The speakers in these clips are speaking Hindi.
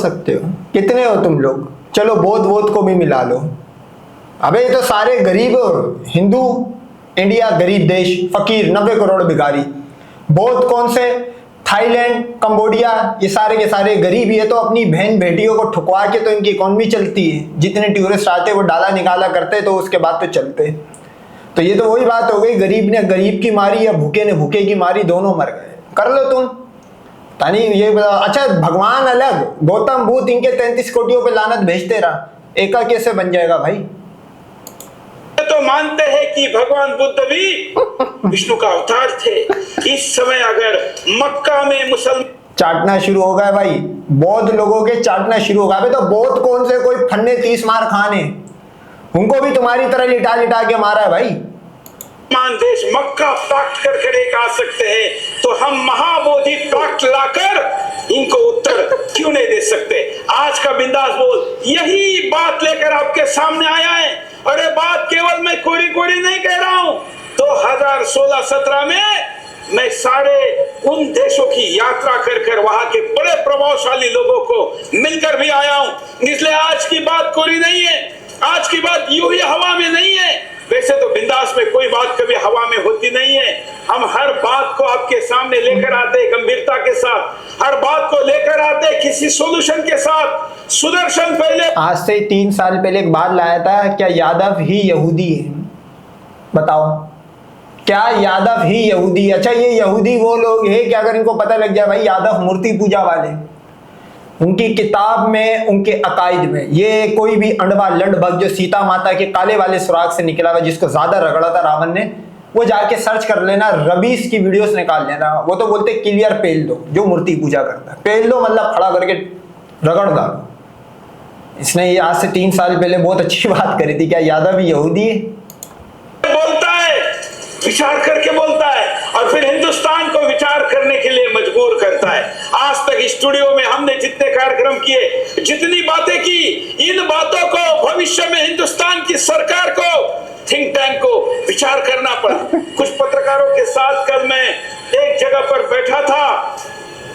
सकते हो? कितने हो तुम लोग? चलो बौद्ध को भी मिला लो। अबे ये तो सारे गरीब हिंदू, इंडिया गरीब देश, फकीर, 90 करोड़ भिखारी। बौद्ध कौन से? थाईलैंड, कंबोडिया, ये सारे के सारे गरीब। ये तो अपनी बहन बेटियों को ठुकवा के तो इनकी इकोनॉमी चलती है। जितने टूरिस्ट आते वो डाला निकाला करते तो उसके बाद तो चलते। तो ये तो वही बात हो गई, गरीब ने गरीब की मारी या भूखे ने भूखे की मारी, दोनों मर गए। कर लो तुम। तानी ये अच्छा, भगवान अलग, गौतम बुद्ध इनके 33 कोटियों पे लानत भेजते रहा, एका कैसे बन जाएगा भाई? तो मानते हैं कि भगवान बुद्ध भी विष्णु का अवतार थे। इस समय अगर मक्का में मुसलमान चाटना शुरू हो गया भाई, बौद्ध लोगों के चाटना शुरू हो गया। तो बौद्ध कौन से कोई फन्ने 30 मार खाने, उनको भी तुम्हारी तरह लिटा लिटा के मारा है भाई। देश मक्का प्राप्त कर एक आ सकते हैं, तो हम महाबोधि प्राप्त लाकर इनको उत्तर क्यों नहीं दे सकते? आज का बिंदास बोल यही बात लेकर आपके सामने आया है। और ये बात केवल मैं कोरी कोरी नहीं कह रहा हूं। 2016-17 में मैं सारे उन देशों की यात्रा कर वहां के बड़े प्रभावशाली लोगों को मिलकर भी आया हूं। इसलिए आज की बात कोरी नहीं है, आज की बात यूं ही हवा में नहीं है। वैसे तो बिंदास में कोई बात कभी हवा में होती नहीं है। हम हर बात को आपके सामने लेकर आते हैं गंभीरता के साथ, हर बात को लेकर आते हैं किसी सॉल्यूशन के साथ। सुदर्शन पहले आज से 3 साल पहले एक बात लाया था, क्या यादव ही यहूदी है? बताओ, क्या यादव ही यहूदी? अच्छा, ये यहूदी वो लोग हैं कि अगर इनको पता लग जाए भाई यादव मूर्ति पूजा वाले, उनकी किताब में, उनके अकायद में, ये कोई भी अंडवा लंडभग जो सीता माता के काले वाले सुराग से निकला हुआ, जिसको ज्यादा रगड़ा था रावण ने, वो जाके सर्च कर लेना, रबीस की वीडियोस निकाल लेना। वो तो बोलते क्लियर पेल दो, जो मूर्ति पूजा करता है पेल दो, मतलब खड़ा करके रगड़ डालो। इसने ये आज से 3 साल पहले बहुत अच्छी बात करी थी, क्या यादव भी यहूदी है? बोलता है, विचार करके बोलता है, और फिर हिंदुस्तान को विचार करने के लिए मजबूर करता है। आज तक स्टूडियो में हमने जितने कार्यक्रम किए, जितनी बातें की, इन बातों को भविष्य में हिंदुस्तान की सरकार को, थिंक टैंक को विचार करना पड़ा। कुछ पत्रकारों के साथ कल मैं एक जगह पर बैठा था,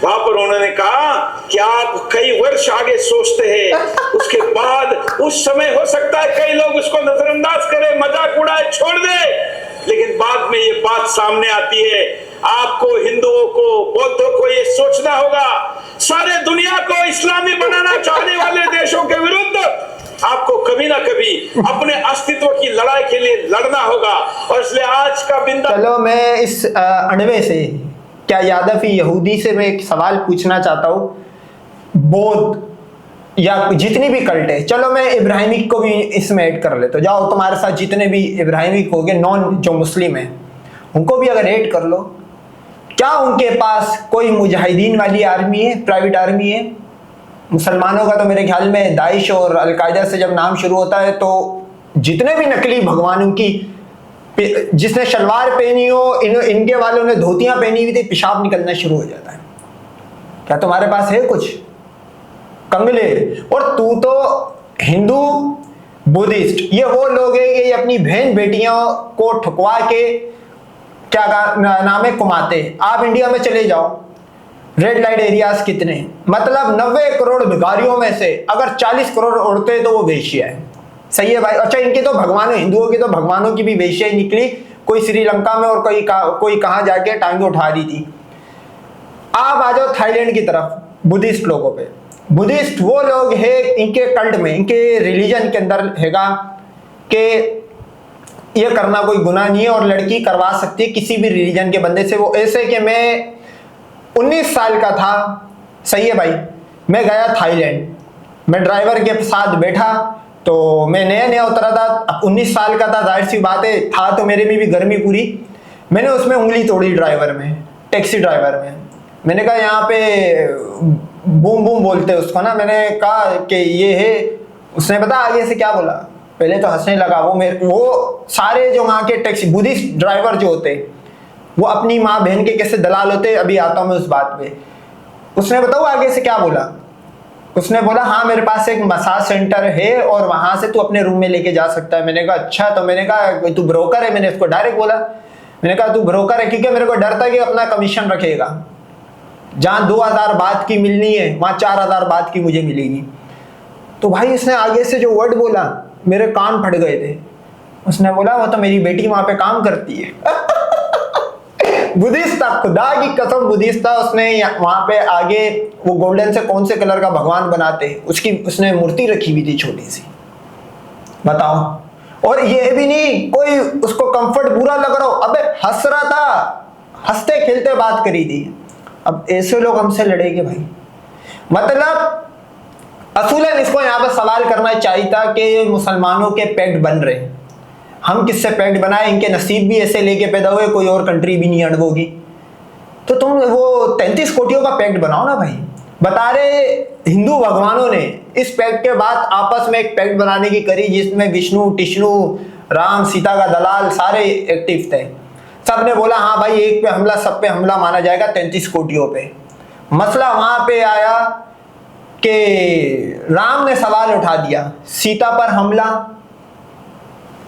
वहां पर उन्होंने कहा कि आप कई वर्ष आगे सोचते हैं, उसके बाद उस समय हो सकता है कई लोग उसको नजरअंदाज करें, मजाक उड़ाए, छोड़ दे, लेकिन बाद में ये बात सामने आती है। आपको, हिंदुओं को, बौद्धों को ये सोचना होगा, सारे दुनिया को इस्लामी बनाना चाहने वाले देशों के विरुद्ध आपको कभी ना कभी अपने अस्तित्व की लड़ाई के लिए लड़ना होगा। और इसलिए आज का बिंदा, चलो मैं इस अणवे से, क्या यादव ही यहूदी से मैं एक सवाल पूछना चाहता हूं। बौद्ध या जितनी भी कल्ट है, चलो मैं इब्राहिमिक को भी इसमें ऐड कर लेता हूं। जाओ, तुम्हारे साथ जितने भी इब्राहिमिक हो गए, नॉन जो मुस्लिम है, उनको भी अगर ऐड कर लो, क्या उनके पास कोई मुजाहिदीन वाली आर्मी है, प्राइवेट आर्मी है? मुसलमानों का तो मेरे ख्याल में दाइश और अलकायदा से जब नाम शुरू होता है तो जितने भी नकली भगवानों की, जिसने शलवार पहनी हो, इनके वालों ने धोतियां पहनी हुई थी, पेशाब निकलना शुरू हो जाता है। क्या तुम्हारे पास है कुछ? कंगले। और तू तो हिंदू, बुद्धिस्ट, ये वो लोग हैं ये अपनी बहन बेटियों को ठुकवा के, क्या नाम है, कुमाते। आप इंडिया में चले जाओ, रेड लाइट एरियाज कितने, मतलब 90 करोड़ भिखारियों में से अगर 40 करोड़ औरतें तो वो वेश्या है। सही है भाई। अच्छा, इनके तो भगवानों, हिंदुओं के तो भगवानों की भी वेश्या ही निकली, कोई श्रीलंका में और कोई कहां जाके टांगे उठा रही थी। आप आ जाओ थाईलैंड की तरफ, बुद्धिस्ट लोगों पे। बुद्धिस्ट वो लोग हैं, इनके कल्ट में, इनके रिलीजन के अंदर हैगा कि ये करना कोई गुनाह नहीं है और लड़की करवा सकती है किसी भी रिलीजन के बंदे से। वो ऐसे कि मैं 19 साल का था, सही है भाई, मैं गया थाईलैंड, मैं ड्राइवर के साथ बैठा, तो मैं नया नया उतरा था, अब 19 साल का था, जाहिर सी बात है, था तो मेरे में भी गर्मी पूरी। मैंने उसमें उंगली तोड़ी ड्राइवर में, टैक्सी ड्राइवर में। मैंने कहा यहाँ पे बूम बूम बोलते हैं उसको ना, मैंने कहा कि ये है। उसने पता आगे से क्या बोला? पहले तो हंसने लगा। वो सारे जो वहाँ के टैक्सी बुद्धिस्ट ड्राइवर जो होते, वो अपनी माँ बहन के कैसे दलाल होते, अभी आता हूँ मैं उस बात पे। उसने बताओ आगे से क्या बोला? उसने बोला हाँ मेरे पास एक मसाज सेंटर है और वहां से तू अपने रूम में लेके जा सकता है। मैंने कहा अच्छा, तो मैंने कहा तू ब्रोकर है? मैंने उसको डायरेक्ट बोला, मैंने कहा तू ब्रोकर है, क्योंकि मेरे को डर था कि अपना कमीशन रखेगा। जहाँ 2000 बात की मिलनी है वहाँ 4000 बात की मुझे मिलेगी। तो भाई उसने आगे से जो वर्ड बोला मेरे कान फट गए थे। उसने बोला वो तो मेरी बेटी वहां पे काम करती है। बुद्धिस्ट था, खुदा की कसम बुद्धिस्ट था। उसने वहां पे आगे वो गोल्डन से कौन से कलर का भगवान बनाते उसकी उसने मूर्ति रखी हुई थी छोटी सी, बताओ। और ये भी नहीं कोई उसको कंफर्ट बुरा लग रहा हो, अबे हंस रहा था, हंसते खेलते बात करी थी। अब ऐसे लोग हमसे लड़ेंगे भाई। मतलब असूलन इसको यहाँ पे सवाल करना चाहिए था कि मुसलमानों के पैक्ट बन रहे, हम किससे पैक्ट बनाए, इनके नसीब भी ऐसे लेके पैदा हुए, कोई और कंट्री भी नहीं अड़बोगी। तो तुम वो 33 कोटियों का पैक्ट बनाओ ना भाई। बता रहे हिंदू भगवानों ने इस पैक्ट के बाद आपस में एक पैक्ट बनाने की करी जिसमें विष्णु टिष्णु राम सीता का दलाल सारे एक्टिव थे। सब ने बोला हाँ भाई एक पे हमला सब पे हमला माना जाएगा 33 कोटियों पे। मसला वहां पे आया कि राम ने सवाल उठा दिया सीता पर हमला,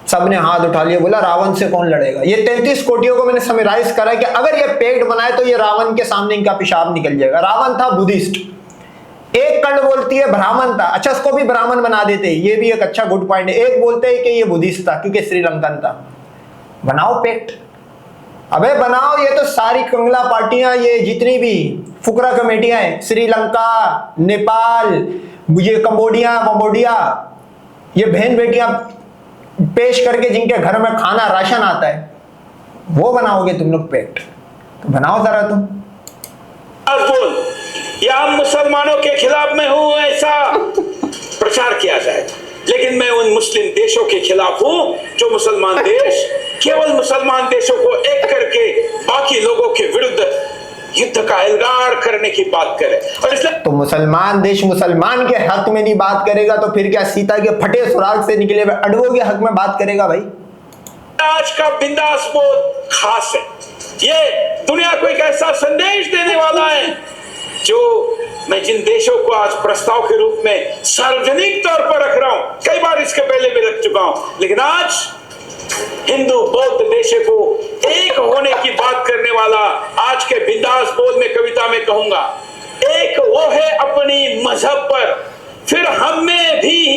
सबने हाथ उठा लिया, बोला रावण से कौन लड़ेगा। ये 33 कोटियों को मैंने समराइज करा कि अगर ये पैक्ट बनाए तो ये रावण के सामने इनका पेशाब निकल जाएगा। रावण था बुद्धिस्ट, एक कर्ण बोलती है ब्राह्मण था, अच्छा इसको भी ब्राह्मण बना देते, ये भी एक अच्छा गुड पॉइंट है। एक बोलते हैं कि ये बुद्धिस्ट था क्योंकि श्रीलंकन था। बनाओ पैक्ट, अबे बनाओ। ये तो सारी कंगला पार्टियां, ये जितनी भी फुकरा कमेटियां हैं, श्रीलंका नेपाल ये कंबोडिया ये बहन बेटियां पेश करके जिनके घर में खाना राशन आता है वो बनाओगे तुम लोग पैक्ट, तो बनाओ जरा तुम। बोल या हम मुसलमानों के खिलाफ में हूं ऐसा प्रचार किया जाए, लेकिन मैं उन मुस्लिम देशों के खिलाफ हूं जो मुसलमान देश केवल मुसलमान देशों को एक करके बाकी लोगों के विरुद्ध युद्ध का एल्गार करने की बात करे। और इसलिए तो मुसलमान देश मुसलमान के हक में नहीं बात करेगा तो फिर क्या सीता के फटे सुराग से निकले हुए अडवों के हक में बात करेगा भाई। आज का बिंदास बोल खास है, ये दुनिया को एक ऐसा संदेश देने वाला है जो मैं जिन देशों को आज प्रस्ताव के रूप में सार्वजनिक तौर पर रख रहा हूं, कई बार इसके पहले भी रख चुका हूं, लेकिन आज हिंदू बौद्ध देशों को एक होने की बात करने वाला आज के बिंदास बोल में कविता में कहूंगा, एक वो है अपनी मजहब पर, फिर हम में भी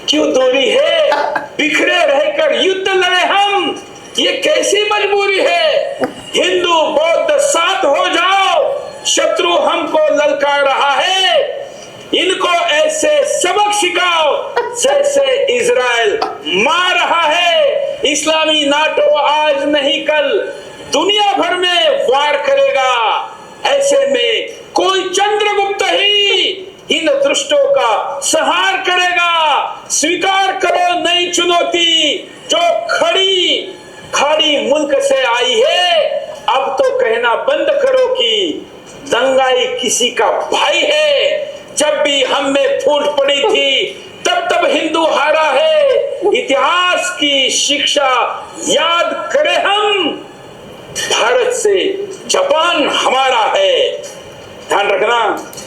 क्यों दूरी है, बिखरे रहकर युद्ध लड़े हम, ये कैसी मजबूरी है, हिंदू बौद्ध साथ हो जाओ, शत्रु हमको ललकार रहा है, इनको ऐसे सबक सिखाओ जैसे इजराइल मार रहा है, इस्लामी नाटो आज नहीं कल दुनिया भर में वार करेगा, ऐसे में कोई चंद्रगुप्त ही इन दुष्टों का संहार करेगा, स्वीकार करो नई चुनौती जो खाड़ी मुल्क से आई है, अब तो कहना बंद करो कि दंगाई किसी का भाई है, जब भी हम में फूट पड़ी थी तब हिंदू हारा है, इतिहास की शिक्षा याद करें हम, भारत से जापान हमारा है, ध्यान रखना।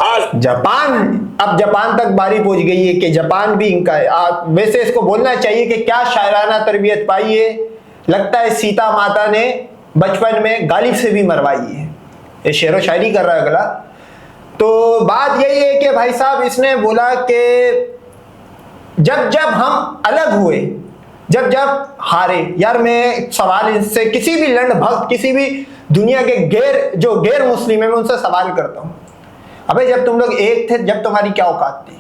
आज जापान, अब जापान तक बारी पहुंच गई है कि जापान भी इनका है। आप वैसे इसको बोलना चाहिए कि क्या शायराना तरबियत पाई है, लगता है सीता माता ने बचपन में गालिब से भी मरवाई है। ये शेरो शायरी कर रहा है अगला। तो बात यही है कि भाई साहब इसने बोला कि जब जब हम अलग हुए, जब जब हारे, यार मैं सवाल इससे किसी भी लंड भक्त किसी भी दुनिया के गैर मुस्लिम है मैं उनसे सवाल करता हूं, अबे जब तुम लोग एक थे जब तुम्हारी क्या औकात थी।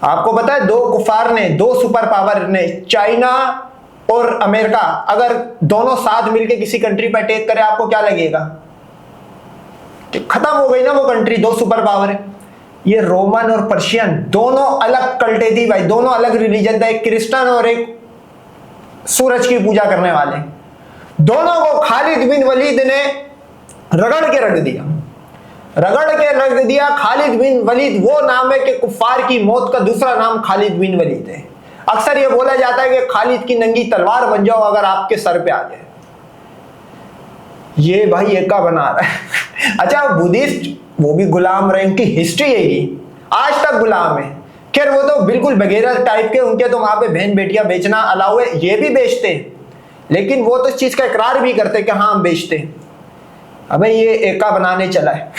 आपको पता है दो कुफार ने, दो सुपर पावर ने, चाइना और अमेरिका, अगर दोनों साथ मिलकर किसी कंट्री पर अटैक करे आपको क्या लगेगा? खत्म हो गई ना वो कंट्री, दो सुपर पावर है। ये रोमन और पर्शियन दोनों अलग कल्टे थी भाई, दोनों अलग रिलीजन था, एक क्रिश्चियन और एक सूरज की पूजा करने वाले। दोनों को खालिद बिन वलीद ने रगड़ के रख दिया। खालिद बिन वलीद वो नाम है कि कुफार की मौत का दूसरा नाम खालिद बिन वलीद है। अक्सर ये बोला जाता है कि खालिद की नंगी तलवार बन जाओ अगर आपके सर पे आ जाए। ये भाई एका बना रहा है। अच्छा बुद्धिस्ट वो भी गुलाम रहे, उनकी हिस्ट्री है ये, आज तक गुलाम है। खैर वो तो बिल्कुल बगैर टाइप के, उनके तो वहां पे बहन बेटियां बेचना अलाउ है, ये भी बेचते हैं, लेकिन वो तो इस चीज का इकरार भी करते कि हाँ हम बेचते हैं। अबे ये एका बनाने चला है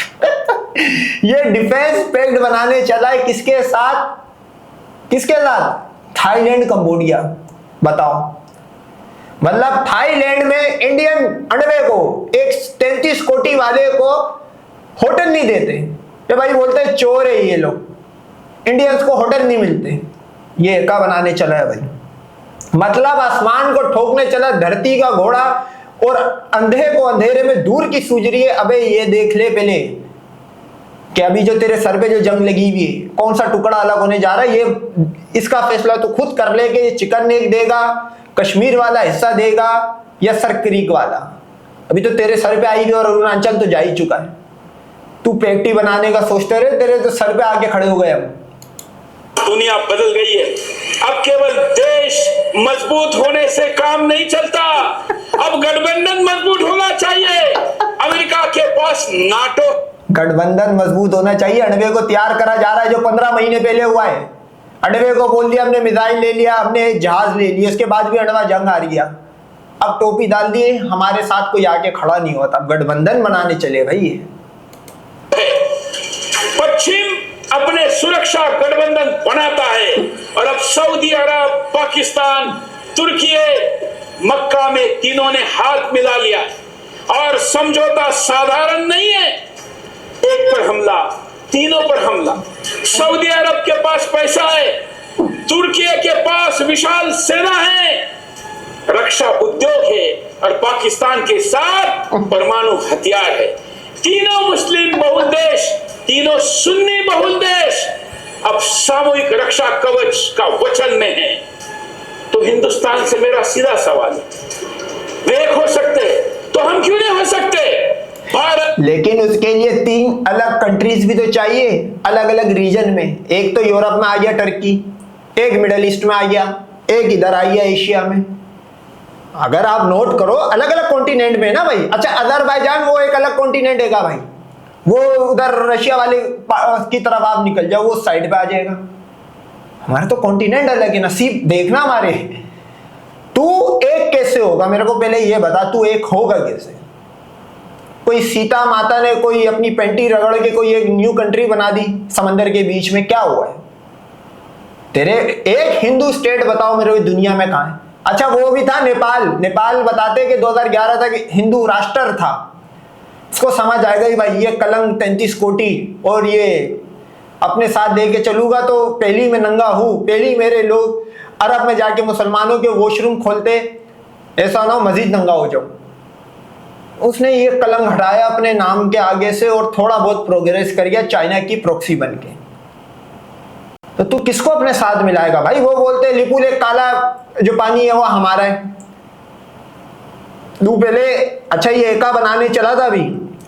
ये डिफेंस पैक्ट बनाने चला है किसके साथ? किसके साथ? Thailand, Cambodia. बताओ, मतलब थाईलैंड में इंडियन अंडवे को, एक 33 कोटी वाले को होटल नहीं देते। ये भाई बोलते हैं चोर है ये लोग, इंडियंस को होटल नहीं मिलते। ये एका बनाने चला है भाई, मतलब आसमान को ठोकने चला, धरती का घोड़ा, और अंधे को अंधेरे में दूर की सूझ रही है। अबे ये देख ले पहले कि अभी जो तेरे सर पे जो जंग लगी हुई है, कौन सा टुकड़ा अलग होने जा रहा है, ये इसका फैसला तो खुद कर ले कि ये चिकन नेक देगा, कश्मीर वाला हिस्सा देगा या सर क्रीक वाला। अभी तो तेरे सर पे आई हुई और अरुणाचल तो जा ही चुका है। तू पैक्टी बनाने का सोचते रहे, तेरे तो सर पे आके खड़े हो गए हम। दुनिया बदल गई है। अब केवल देश मजबूत होने से काम नहीं चलता, अब गठबंधन मजबूत होना चाहिए। अमेरिका के पास नाटो, गठबंधन मजबूत होना चाहिए। अणवे को तैयार करा जा रहा है जो 15 महीने पहले हुआ है। अणवे को बोल दिया हमने मिसाइल ले लिया, हमने जहाज ले लिया, उसके बाद भी अणवा जंग हार गया। अब टोपी डाल दिए, हमारे साथ कोई आके खड़ा नहीं होता। अब गठबंधन बनाने चले भाई। पश्चिम अपने सुरक्षा गठबंधन बनाता है और अब सऊदी अरब, पाकिस्तान, तुर्की, मक्का में तीनों ने हाथ मिला लिया। और समझौता साधारण नहीं है, एक पर हमला, तीनों पर हमला। सऊदी अरब के पास पैसा है, तुर्की के पास विशाल सेना है, रक्षा उद्योग है, और पाकिस्तान के साथ परमाणु हथियार है। तीनों मुस्लिम बहुल देश, तीनों सुन्नी बहुल देश अब सामूहिक रक्षा कवच का वचन में है। तो हिंदुस्तान से मेरा सीधा सवाल है, वे एक हो सकते तो हम क्यों नहीं हो सकते? भारत, लेकिन उसके लिए 3 अलग कंट्रीज भी तो चाहिए, अलग अलग रीजन में। एक तो यूरोप में आ गया टर्की, एक मिडल ईस्ट में आ गया, एक इधर आ गया एशिया में। अगर आप नोट करो अलग अलग कॉन्टिनेंट में ना भाई। अच्छा अजरबैजान वो एक अलग कॉन्टिनेंट है का भाई, वो उधर रशिया वाले की तरफ आप निकल जाओ, वो साइड पे आ जाएगा। हमारे तो कॉन्टिनेंट अलग है, नसीब देखना हमारे। तू एक कैसे होगा मेरे को पहले ये बता, तू एक होगा कैसे? कोई सीता माता ने कोई अपनी पेंटी रगड़ के कोई एक न्यू कंट्री बना दी समंदर के बीच में, क्या हुआ है? तेरे एक हिंदू स्टेट बताओ मेरे को दुनिया में कहां है? अच्छा वो भी था नेपाल। नेपाल बताते कि 2011 तक हिंदू राष्ट्र था। इसको समझ आएगा कि भाई ये कलंक 33 कोटी और ये अपने साथ दे के चलूंगा तो पहली में नंगा हूं, पहली मेरे लोग अरब में जाके मुसलमानों के वॉशरूम खोलते, ऐसा ना हो मजीद नंगा हो जाऊं। उसने ये कलंक हटाया अपने नाम के आगे से और थोड़ा बहुत प्रोग्रेस कर गया चाइना की प्रॉक्सी बन के। तो तू किसको अपने साथ मिलाएगा भाई? वो बोलते हैं लिपू लेक काला जो पानी है वो हमारा है। तू पहले अच्छा ये एका बनाने चला था, अभी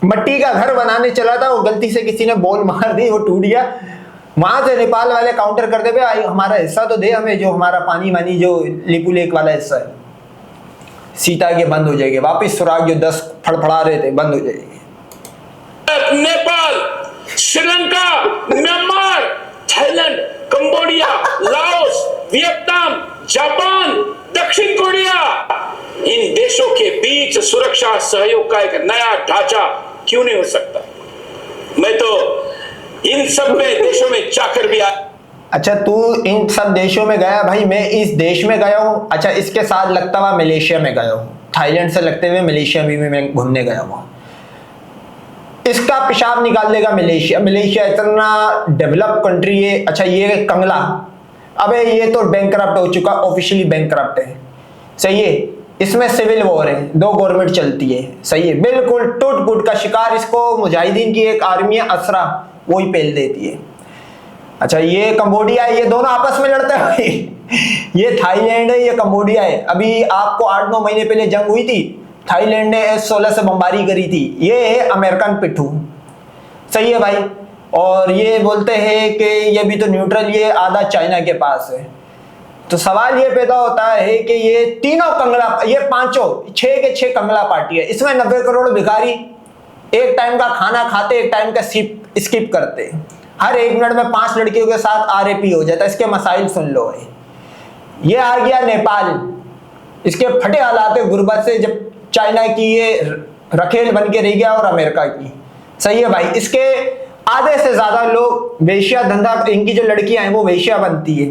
मट्टी का घर बनाने चला था, वो गलती से किसी ने बॉल मार दी, वो टूट गया। वहां से नेपाल वाले काउंटर कर दे भाई हमारा हिस्सा तो दे हमें, जो हमारा पानी वानी जो लिपू लेक वाला हिस्सा है। सीता के बंद हो जाएंगे वापिस, सुराग जो 10 फड़फड़ा रहे थे बंद हो जाएंगे। Nepal, Sri Lanka, Myanmar, Thailand, Cambodia, Laos, Vietnam, Japan, दक्षिण कोरिया, इन देशों के बीच सुरक्षा सहयोग का एक नया ढांचा क्यों नहीं हो सकता? मैं तो इन सब में देशों में जाकर भी अच्छा तू इन सब देशों में गया भाई, मैं इस देश में गया हूँ। अच्छा इसके साथ लगता हुआ मलेशिया में गया हूँ, थाईलैंड से लगते हुए मलेशिया भी मैं घूमने गया हूँ। इसका पेशाब निकाल देगा मलेशिया। मलेशिया इतना डेवलप कंट्री है। अच्छा ये कंगला, अबे ये तो बैंकरप्ट हो चुका, ऑफिशियली बैंकरप्ट है, सही है। इसमें सिविल वॉर है, 2 गवर्नमेंट चलती है, सही है, बिल्कुल टूट फूट का शिकार इसको मुजाहिदीन की एक आर्मी है असरा, वो ही पेल देती है। अच्छा ये कंबोडिया है, ये दोनों आपस में लड़ते हैं भाई। ये थाईलैंड है, ये कंबोडिया है। अभी आपको 8-9 महीने पहले जंग हुई थी, थाईलैंड ने S-16 से बमबारी करी थी। ये है अमेरिकन पिट्ठू, सही है भाई। और ये बोलते हैं कि ये भी तो न्यूट्रल, ये आधा चाइना के पास है। तो सवाल ये पैदा होता है कि ये तीनों कंगला, ये पांचों 6 के 6 कंगला पार्टी है। इसमें 90 करोड़ भिखारी एक टाइम का खाना खाते, एक टाइम का स्किप करते, हर 1 मिनट में 5 लड़कियों के साथ RAP हो जाता है। इसके मसाइल सुन लो। ये आ गया नेपाल, इसके फटे हालात है गुर्बत से। जब चाइना की ये रखेल बन के रह गया और अमेरिका की। सही है भाई, इसके आधे से ज्यादा लोग वेश्या धंधा, इनकी जो लड़कियां हैं वो वेश्या बनती है।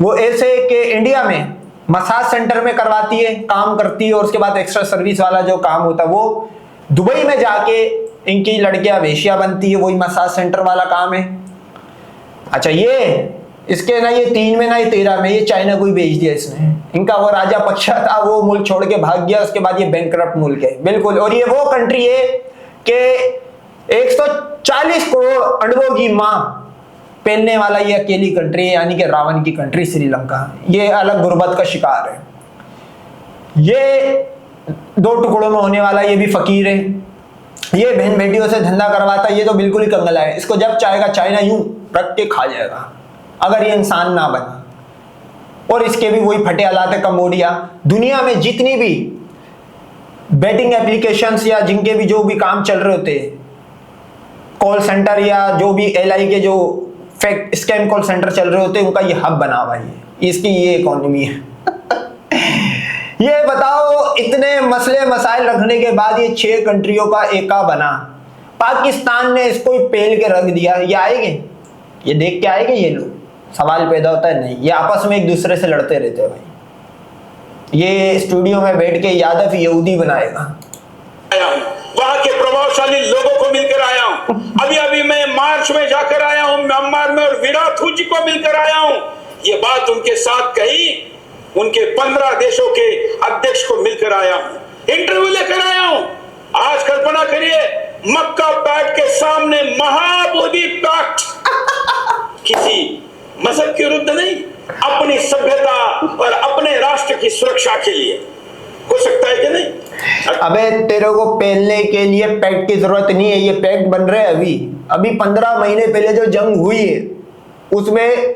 वो ऐसे कि इंडिया में मसाज सेंटर में करवाती है, काम करती है, और उसके बाद एक्स्ट्रा सर्विस वाला जो काम होता है वो दुबई में जाके इनकी लड़कियां वेश्या बनती है, वही मसाज सेंटर वाला काम है। अच्छा, ये इसके ना ये 3 में ना ये 13 में ये चाइना को ही बेच दिया इसने। इनका वो राजा पक्षा था, वो मुल्क छोड़ के भाग गया, उसके बाद ये बैंकरप्ट मुल्क है बिल्कुल। और ये वो कंट्री है कि 140 करोड़ अंडों की मां पहनने वाला ये अकेली कंट्री है, यानी कि रावण की कंट्री श्रीलंका। ये अलग गुर्बत का शिकार है। ये 2 टुकड़ों में होने वाला, ये भी फकीर है। ये बहन बेटियों से धंधा करवाता है, ये तो बिल्कुल ही कंगला है। इसको जब चाहेगा चाइना यूं रख के खा जाएगा अगर ये इंसान ना बना। और इसके भी वही फटे हालात है कंबोडिया। दुनिया में जितनी भी बेटिंग एप्लीकेशंस या जिनके भी जो भी काम चल रहे होते हैं, कॉल सेंटर या जो भी एलआई के जो फेक स्कैम कॉल सेंटर चल रहे होते हैं, उनका ये हब बना हुआ है, इसकी ये इकोनॉमी है। ये बताओ, इतने मसले मसाइल रखने के बाद ये 6 कंट्रियों का एका बना। पाकिस्तान ने इसको पेल के रख दिया। ये आएंगे, ये देख के आएंगे ये लोग? सवाल पैदा होता है नहीं। ये आपस में एक दूसरे से लड़ते रहते हैं भाई। ये स्टूडियो में बैठ के यादव यहूदी बनाएगा। वहां के प्रभावशाली लोगों को मिलकर आया हूं। अभी अभी मैं मार्च में जाकर आया हूं म्यांमार में, और विराट जी को मिलकर आया हूं। ये बात उनके साथ कही, उनके 15 देशों के अध्यक्ष को मिलकर आया हूं, इंटरव्यू लेकर आया हूं। आज कल्पना करिए, मक्का पैक्ट के सामने महाबोधि पैक्ट, किसी मजहब के विरुद्ध नहीं, अपनी सभ्यता और अपने राष्ट्र की सुरक्षा के लिए। हो सकता है कि नहीं? अबे तेरे को पहनने के लिए पैक्ट की जरूरत नहीं है, ये पैक्ट बन रहे हैं अभी 15 महीने पहले जो जंग हुई है उसमें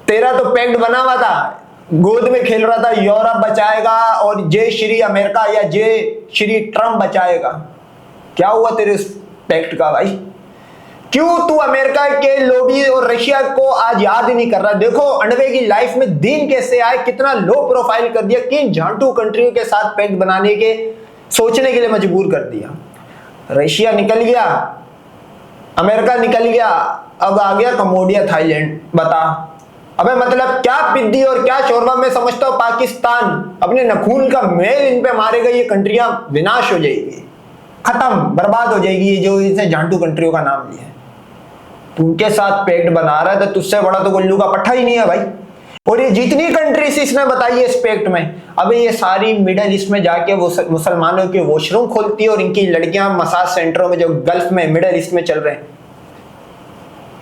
तेरा तो पैक्ट बना हुआ था, गोद में खेल रहा था यूरोप बचाएगा और जय श्री अमेरिका या जय श्री ट्रम्प बचाएगा। क्या हुआ तेरे उस पैक्ट का भाई? क्यों तू अमेरिका के लोभी और रशिया को आज याद ही नहीं कर रहा? देखो अंडवे की लाइफ में दिन कैसे आए, कितना लो प्रोफाइल कर दिया, किन झांटू कंट्रियों के साथ पैक्ट बनाने के सोचने के लिए मजबूर कर दिया। रशिया निकल गया, अमेरिका निकल गया, अब आ गया कंबोडिया थाईलैंड। बता अबे मतलब क्या पिद्दी और क्या चोरवा। मैं समझता हूं पाकिस्तान अपने नखून का मेल इन पे मारेगा, ये कंट्रियां विनाश हो जाएगी, खत्म, बर्बाद हो जाएगी। ये जो इसे झांटू कंट्रियों का नाम लिया, उनके साथ पैक्ट बना रहा है, तो तुझसे बड़ा तो गुल्लू का पट्टा ही नहीं है भाई। और ये जितनी कंट्रीज इसने बताई है इस पैक्ट में, अबे ये सारी मिडल ईस्ट में जाके वो मुसलमानों के वॉशरूम खोलती है, और इनकी लड़कियां मसाज सेंटरों में जो गल्फ में मिडल ईस्ट में चल रहे हैं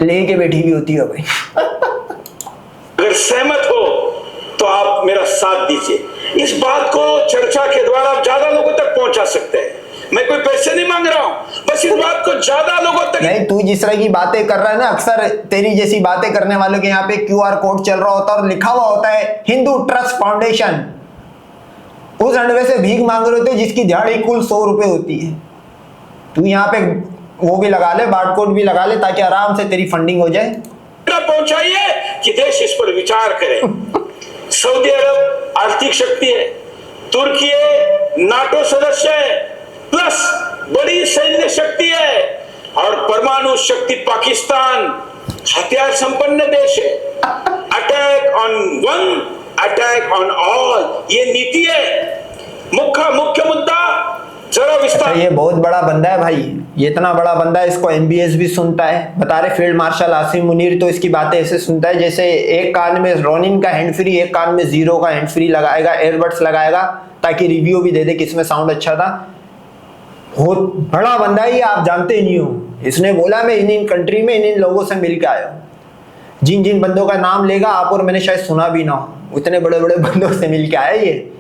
लेके बैठी भी होती है भाई। अगर सहमत हो तो आप मेरा साथ दीजिए। इस बात को चर्चा के द्वारा आप ज्यादा लोगों तक पहुंचा सकते हैं। मैं कोई पैसे नहीं मांग रहा हूं, बस इस बात को ज्यादा लोगों तक। नहीं, तू जिस तरह की बातें कर रहा है ना, अक्सर तेरी जैसी बातें करने वालों के यहाँ पे QR कोड चल रहा होता है और लिखा हुआ होता है हिंदू ट्रस्ट फाउंडेशन। उस अंडवे से भीख मांग रहे होते जिसकी दिहाड़ी कुल 100 रुपए होती है। तू यहाँ पे वो भी लगा ले, बार कोड भी लगा ले, ताकि आराम से तेरी फंडिंग हो जाए। पहुंचाइए कि देश इस पर विचार करे। सऊदी अरब आर्थिक शक्ति है, तुर्की नाटो सदस्य है, प्लस बड़ी सैन्य शक्ति है, और परमाणु शक्ति पाकिस्तान हथियार संपन्न देश है। Attack on one, attack on all, ये नीति है। मुख्य मुद्दा जरा विस्तार। ये बहुत बड़ा बंदा है भाई, ये इतना बड़ा बंदा है, इसको MBS भी सुनता है। बता रहे फील्ड मार्शल आसिम मुनीर तो इसकी बातें ऐसे सुनता है जैसे एक कान में रोनिन का हैंड फ्री, एक कान में जीरो का हैंड फ्री लगाएगा, एयरबड्स लगाएगा, ताकि रिव्यू भी दे दे किसमें साउंड अच्छा था। बहुत बड़ा बंदा है ये, आप जानते नहीं हो। इसने बोला मैं इन कंट्री में इन लोगों से मिल के आया हूँ। जिन जिन बंदों का नाम लेगा आप और मैंने शायद सुना भी ना हो, इतने बड़े बड़े बंदों से मिल के आया ये।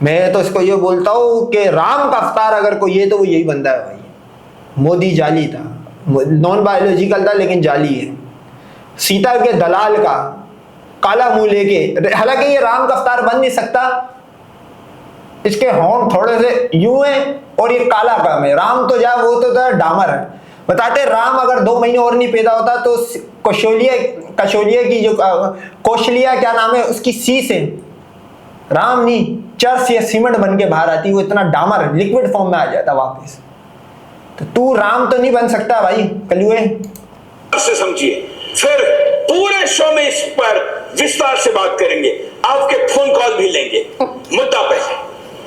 मैं तो इसको ये बोलता हूँ कि राम का अवतार अगर कोई है तो वो यही बंदा है भाई। मोदी जाली था, नॉन बायोलॉजिकल था लेकिन जाली है। सीता के दलाल का काला मुंह लेके, हालांकि ये राम का अवतार बन नहीं सकता, इसके हॉर्न थोड़े से यूं हैं और ये काला काम है। राम तो जा वो तो था डामर है। बताते राम अगर 2 महीने और नहीं पैदा होता तो कौशलिया की जो कौशलिया क्या नाम है उसकी सी से, राम नहीं चर्स या सीमेंट बन के बाहर आती, वो इतना डामर लिक्विड फॉर्म में आ जाता वापस। तो तू राम तो नहीं बन सकता भाई कलयुए। से समझिए, फिर पूरे शो में इस पर विस्तार से बात करेंगे, आपके फोन कॉल भी लेंगे। मुद्दा पे